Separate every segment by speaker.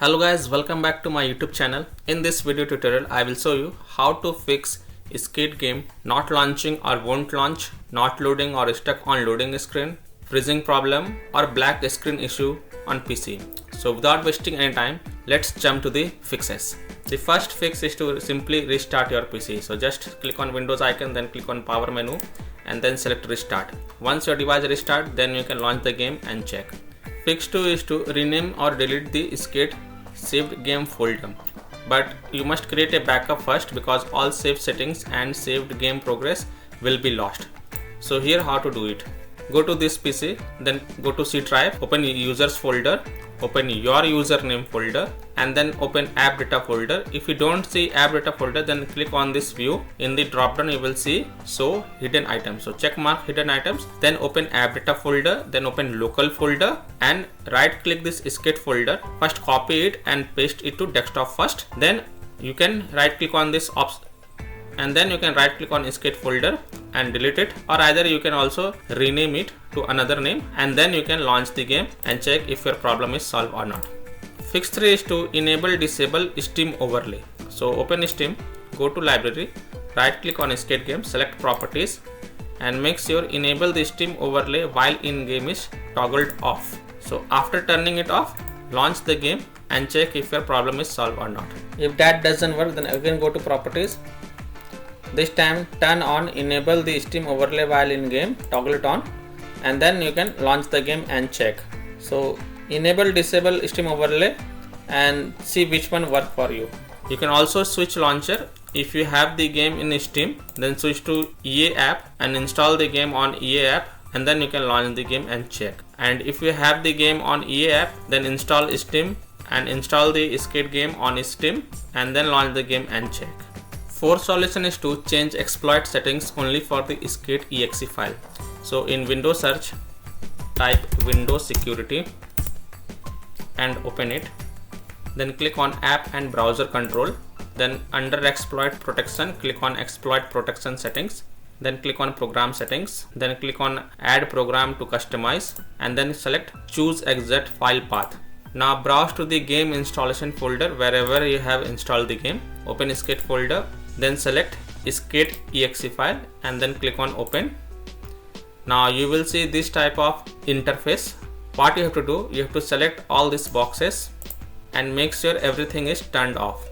Speaker 1: Hello guys, welcome back to my YouTube channel. In this video tutorial, I will show you how to fix Skate game not launching or won't launch, not loading or stuck on loading screen, freezing problem or black screen issue on PC. So without wasting any time, let's jump to the fixes. The first fix is to simply restart your PC. So just click on Windows icon, then click on power menu and then select restart. Once your device restart, then you can launch the game and check. Fix 2 is to rename or delete the Skate saved game folder, but you must create a backup first because all saved settings and saved game progress will be lost. So here how to do it: go to this PC, then go to C drive, open users folder, open your username folder and then open app data folder. If you don't see app data folder, then click on this view. In the drop down you will see show hidden items, so check mark hidden items, then open app data folder, then open local folder and right click this Skate folder. First copy it and paste it to desktop first, then you can right click on this option and then you can right click on Skate folder and delete it, or either you can also rename it to another name and then you can launch the game and check if your problem is solved or not. Fix 3 is to enable disable Steam overlay. So open Steam, go to library, right click on Skate game, select properties and make sure enable the Steam overlay while in game is toggled off. So after turning it off, launch the game and check if your problem is solved or not. If that doesn't work, then again go to properties. This time turn on enable the Steam overlay while in game, toggle it on and then you can launch the game and check. So enable disable Steam overlay and see which one work for you. You can also switch launcher. If you have the game in Steam, then switch to EA app and install the game on EA app and then you can launch the game and check. And if you have the game on EA app, then install Steam and install the Skate game on Steam and then launch the game and check. Fourth solution is to change exploit settings only for the Skate exe file. So in Windows search, type Windows security and open it. Then click on app and browser control. Then under exploit protection, click on exploit protection settings. Then click on program settings. Then click on add program to customize and then select choose exit file path. Now browse to the game installation folder wherever you have installed the game. Open Skate folder, then select Skate exe file and then click on open. Now you will see this type of interface. What you have to do, you have to select all these boxes and make sure everything is turned off.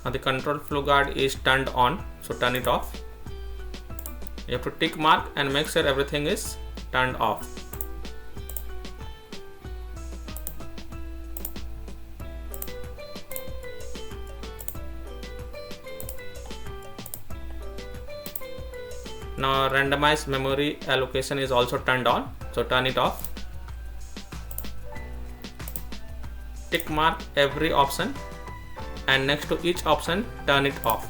Speaker 1: Now the control flow guard is turned on, so turn it off. You have to tick mark and make sure everything is turned off. Now randomized memory allocation is also turned on, so turn it off. Tick mark every option and next to each option turn it off.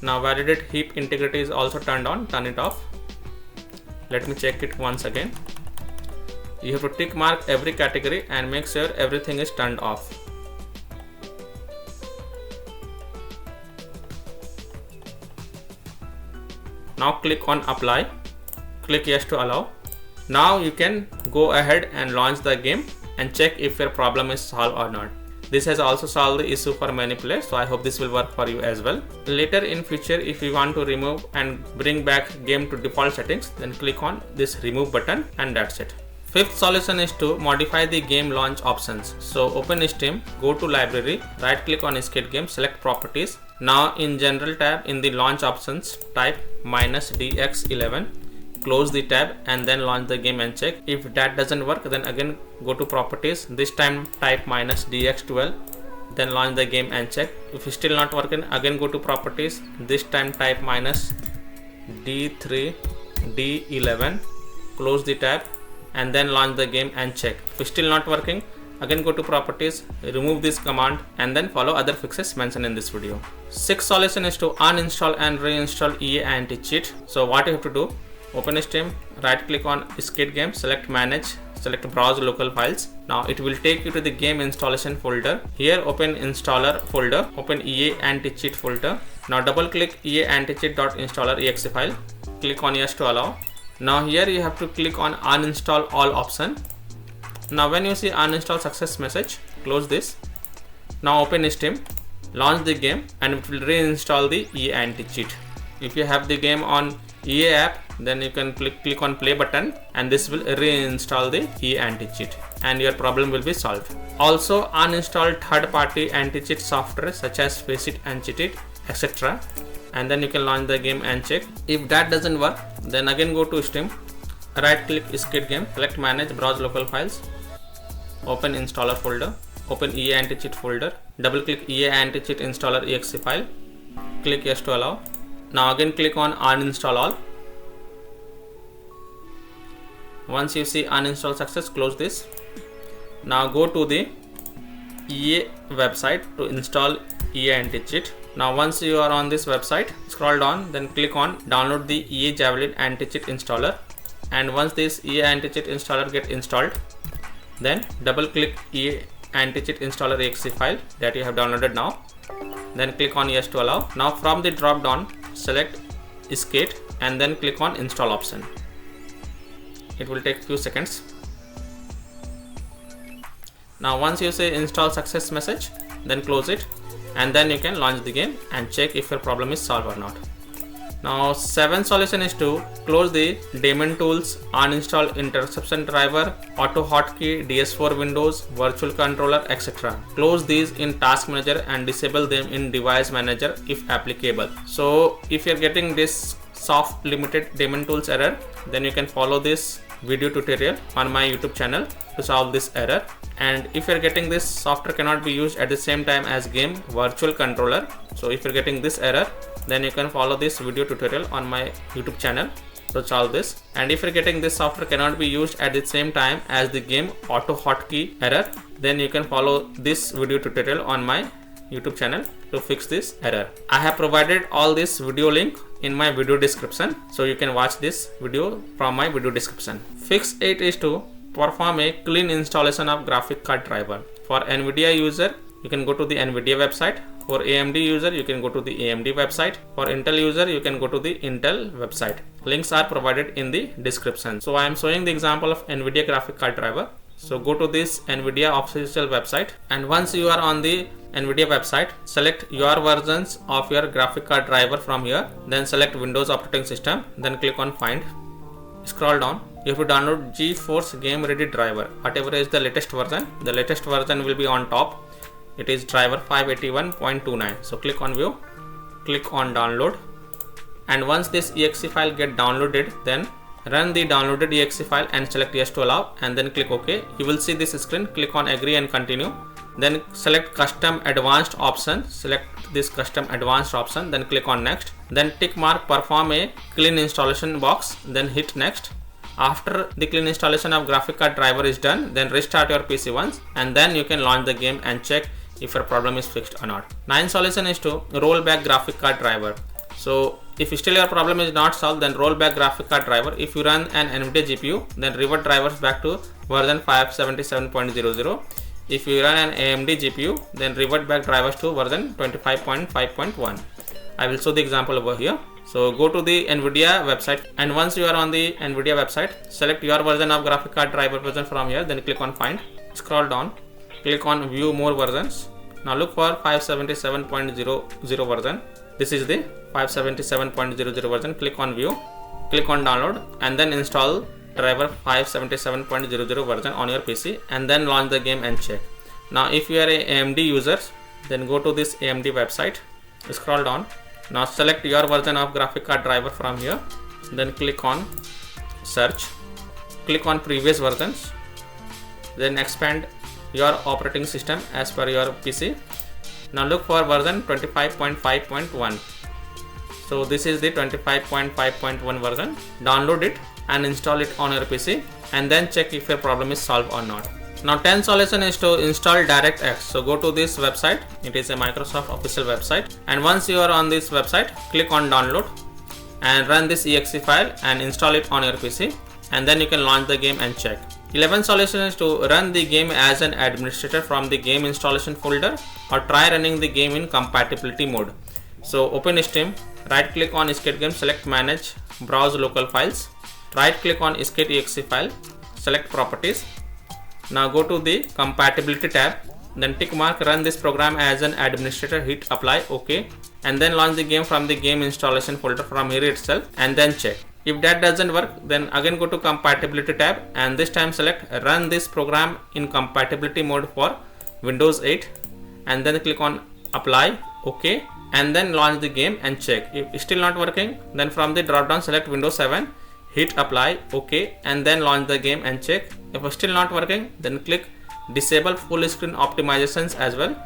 Speaker 1: Now validate heap integrity is also turned on, turn it off. Let me check it once again. You have to tick mark every category and make sure everything is turned off. Now click on apply, click yes to allow. Now you can go ahead and launch the game and check if your problem is solved or not. This has also solved the issue for many players, so I hope this will work for you as well. Later in future, if you want to remove and bring back game to default settings, then click on this remove button and that's it. Fifth solution is to modify the game launch options. So open Steam, go to library, right click on Skate game, select properties. Now in general tab in the launch options, type -dx11, close the tab and then launch the game and check. If that doesn't work, then again go to properties, this time type -dx12, then launch the game and check. If it's still not working, again go to properties, this time type -d3d11, close the tab and then launch the game and check. If it's still not working, again go to properties, remove this command and then follow other fixes mentioned in this video. Sixth solution is to uninstall and reinstall EA Anticheat. So what you have to do, open Steam, right click on Skate game, select manage, select browse local files. Now it will take you to the game installation folder. Here open installer folder, open EA Anticheat folder Now double click EA Anticheat.installer exe file. Click on yes to allow. Now here you have to click on uninstall all option. Now when you see uninstall success message, close this. Now open Steam, launch the game, and it will reinstall the EA Anticheat. If you have the game on EA app, then you can click on play button, and this will reinstall the EA Anticheat and your problem will be solved. Also uninstall third-party anti-cheat software such as Faceit, Anticheat, etc. And then you can launch the game and check. If that doesn't work, then again go to Steam, right click Skid Game, select manage, browse local files, open installer folder, open EA Anticheat folder, double click EA Anticheat installer exe file, click yes to allow. Now again click on uninstall all. Once you see uninstall success, close this. Now go to the EA website to install EA Anticheat. Now once you are on this website, scroll down, then click on download the EA Javelin Anticheat installer. And once this EA Anticheat installer get installed, then double click EA Anticheat installer exe file that you have downloaded now. Then click on yes to allow. Now from the drop down, select Skate and then click on install option. It will take few seconds. Now once you say install success message, then close it, and then you can launch the game and check if your problem is solved or not. Now 7th solution is to close the Daemon tools, uninstall interception driver, AutoHotKey, DS4 Windows, VirtualController, etc. Close these in task manager and disable them in device manager if applicable. So if you're getting this soft limited Daemon tools error, then you can follow this video tutorial on my YouTube channel to solve this error. And if you're getting this software cannot be used at the same time as game VirtualController, so if you're getting this error, then you can follow this video tutorial on my YouTube channel to solve this. And if you're getting this software cannot be used at the same time as the game AutoHotKey error, then you can follow this video tutorial on my YouTube channel to fix this error. I have provided all this video link in my video description, so you can watch this video from my video description. Fix 8 is to perform a clean installation of graphic card driver. For NVIDIA user, you can go to the NVIDIA website. For AMD user, you can go to the AMD website. For Intel user, you can go to the Intel website. Links are provided in the description. So I am showing the example of NVIDIA graphic card driver. So go to this NVIDIA official website, and once you are on the NVIDIA website, select your versions of your graphic card driver from here, then select Windows operating system, then click on find. Scroll down, you have to download GeForce Game Ready driver, whatever is the latest version. The latest version will be on top. It is driver 581.29. so click on view, click on download, and once this exe file get downloaded, then run the downloaded exe file and select yes to allow, and then click OK. You will see this screen. Click on agree and continue, then select custom advanced option, select this custom advanced option, then click on next, then tick mark perform a clean installation box, then hit next. After the clean installation of graphic card driver is done, then restart your PC once, and then you can launch the game and check if your problem is fixed or not. 9th solution is to roll back graphic card driver. So if still your problem is not solved, then roll back graphic card driver. If you run an NVIDIA GPU, then revert drivers back to version 577.00. If you run an AMD GPU, then revert back drivers to version 25.5.1. I will show the example over here. So go to the NVIDIA website, and once you are on the NVIDIA website, select your version of graphic card driver version from here, then click on find. Scroll down, click on view more versions. Now look for 577.00 version. This is the 577.00 version. Click on view, click on download, and then install driver 577.00 version on your PC, and then launch the game and check. Now if you are a AMD user, then go to this AMD website, scroll down. Now select your version of graphic card driver from here, then click on search, click on previous versions, then expand your operating system as per your PC. Now look for version 25.5.1. So this is the 25.5.1 version. Download it and install it on your PC, and then check if your problem is solved or not. Now 10th solution is to install DirectX. So go to this website. It is a Microsoft official website, and once you are on this website, click on download and run this exe file and install it on your PC, and then you can launch the game and check. 11th solution is to run the game as an administrator from the game installation folder, or try running the game in compatibility mode. So open Steam, right click on skate game, select manage, browse local files, right click on skate.exe file, select properties. Now go to the compatibility tab, then tick mark run this program as an administrator, hit apply, OK, and then launch the game from the game installation folder from here itself and then check. If that doesn't work, then again go to compatibility tab and this time select run this program in compatibility mode for Windows 8 and then click on apply, OK, and then launch the game and check. If it's still not working, then from the drop down select Windows 7, hit apply, OK, and then launch the game and check. If it's still not working, then click disable full screen optimizations as well,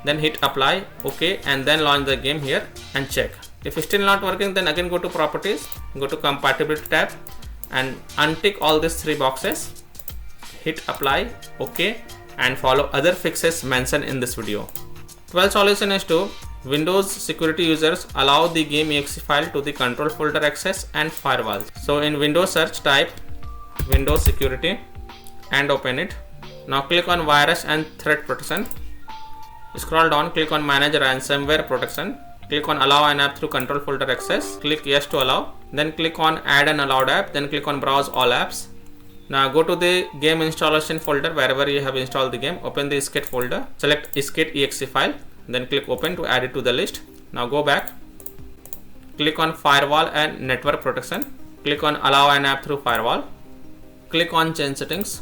Speaker 1: then hit apply, OK, and then launch the game here and check. If it's still not working, then again go to properties, go to compatibility tab and untick all these 3 boxes, hit apply, OK, and follow other fixes mentioned in this video. 12th solution is to Windows security users allow the game exe file to the control folder access and firewalls. So in Windows search type Windows security and open it. Now click on virus and threat protection. Scroll down, click on manage ransomware protection. Click on allow an app through control folder access. Click yes to allow. Then click on add an allowed app. Then click on browse all apps. Now go to the game installation folder wherever you have installed the game. Open the skate folder. Select skate.exe file. Then click open to add it to the list. Now go back. Click on firewall and network protection. Click on allow an app through firewall. Click on change settings.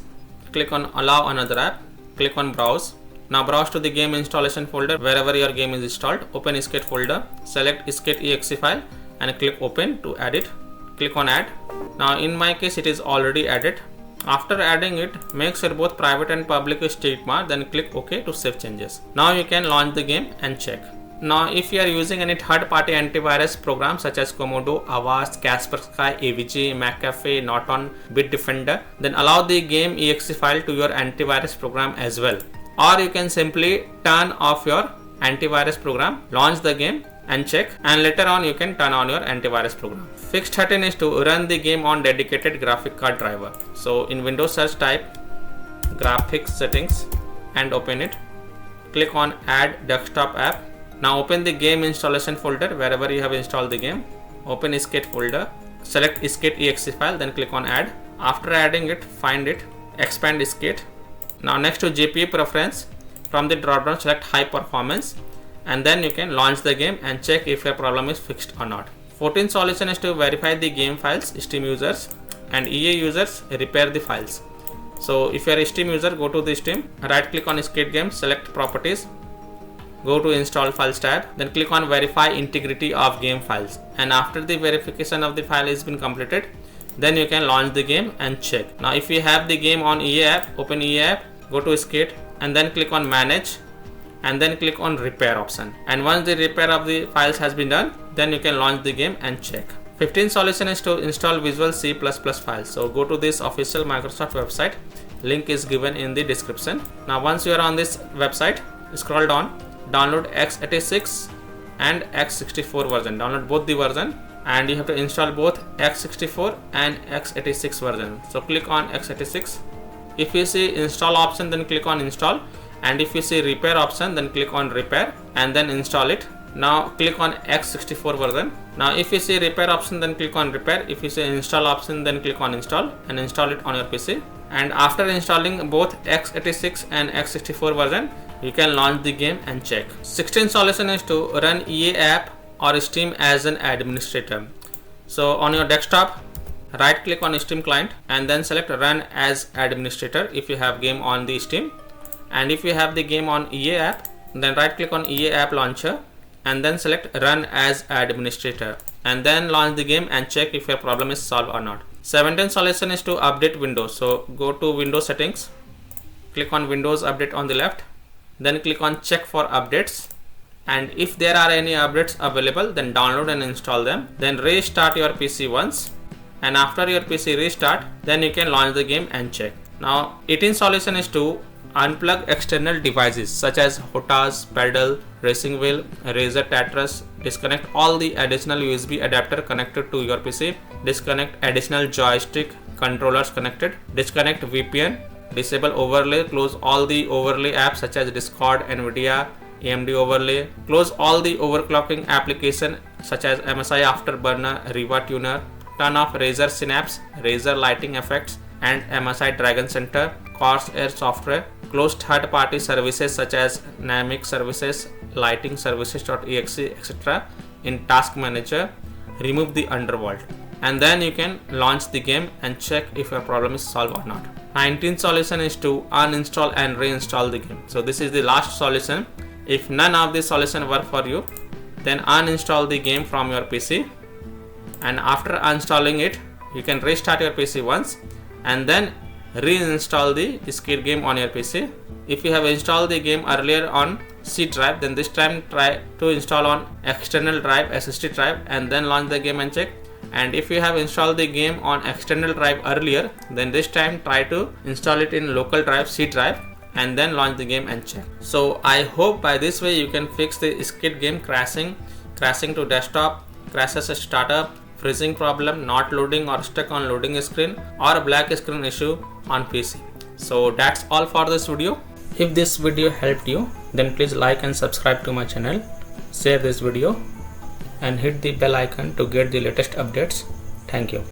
Speaker 1: Click on allow another app. Click on browse. Now browse to the game installation folder wherever your game is installed. Open skate folder. Select skate.exe file and click open to add it. Click on add. Now in my case it is already added. After adding it, make sure both private and public is ticked marked, then click OK to save changes. Now you can launch the game and check. Now if you are using any third-party antivirus programs such as Komodo, Avast, Kaspersky, AVG, McAfee, Norton, Bitdefender, then allow the game exe file to your antivirus program as well. Or you can simply turn off your antivirus program, launch the game and check, and later on you can turn on your antivirus program. Fix 13 is to run the game on dedicated graphic card driver. So in Windows search type graphics settings and open it. Click on add desktop app. Now open the game installation folder wherever you have installed the game. Open skate folder. Select skate.exe file, then click on add. After adding it, find it, expand skate. Now next to GPU preference, from the drop down select high performance and then you can launch the game and check if your problem is fixed or not. 14th solution is to verify the game files. Steam users and EA users repair the files. So if you are a Steam user, go to the Steam, right click on skate game, select properties, go to install files tab, then click on verify integrity of game files, and after the verification of the file has been completed, then you can launch the game and check. Now if you have the game on EA app, open EA app, go to skate and then click on manage and then click on repair option, and once the repair of the files has been done, then you can launch the game and check. 15th solution is to install Visual C++ files. So go to this official Microsoft website, link is given in the description. Now once you are on this website, scroll down, download x86 and x64 version, download both the version, and you have to install both x64 and x86 version. So click on x86. If you see install option, then click on install, and if you see repair option, then click on repair and then install it. Now click on x64 version. Now if you see repair option, then click on repair. If you see install option, then click on install and install it on your PC. And after installing both x86 and x64 version, you can launch the game and check. 16th solution is to run EA app or Steam as an administrator. So on your desktop, right click on Steam client and then select run as administrator if you have game on the Steam, and if you have the game on EA app, then right click on EA app launcher and then select run as administrator and then launch the game and check if your problem is solved or not. 17th solution is to update Windows. So go to Windows settings, click on Windows update on the left, then click on check for updates, and if there are any updates available, then download and install them. Then restart your PC once, and after your PC restart, then you can launch the game and check. Now 18th solution is to unplug external devices such as HOTAS, pedal, racing wheel, razor, Tetris, disconnect all the additional USB adapter connected to your PC, disconnect additional joystick controllers connected, disconnect VPN, disable overlay, close all the overlay apps such as Discord, Nvidia, AMD overlay, close all the overclocking application such as MSI Afterburner, Riva Tuner, turn off Razer Synapse, Razer Lighting Effects and MSI Dragon Center, Corsair software, close third-party services such as Dynamic Services, Lighting Services.exe, etc. in Task Manager, remove the underworld, and then you can launch the game and check if your problem is solved or not. 19th solution is to uninstall and reinstall the game. So this is the last solution. If none of these solutions work for you, then uninstall the game from your PC, and after uninstalling it, you can restart your PC once and then reinstall the Skid game on your PC. If you have installed the game earlier on C drive, then this time try to install on external drive, SSD drive, and then launch the game and check. And if you have installed the game on external drive earlier, then this time try to install it in local drive, C drive, and then launch the game and check. So I hope by this way you can fix the Skid game crashing to desktop, crashes at startup, freezing problem, not loading or stuck on loading screen, or black screen issue on PC. So that's all for this video. If this video helped you, then please like and subscribe to my channel, share this video and hit the bell icon to get the latest updates. Thank you.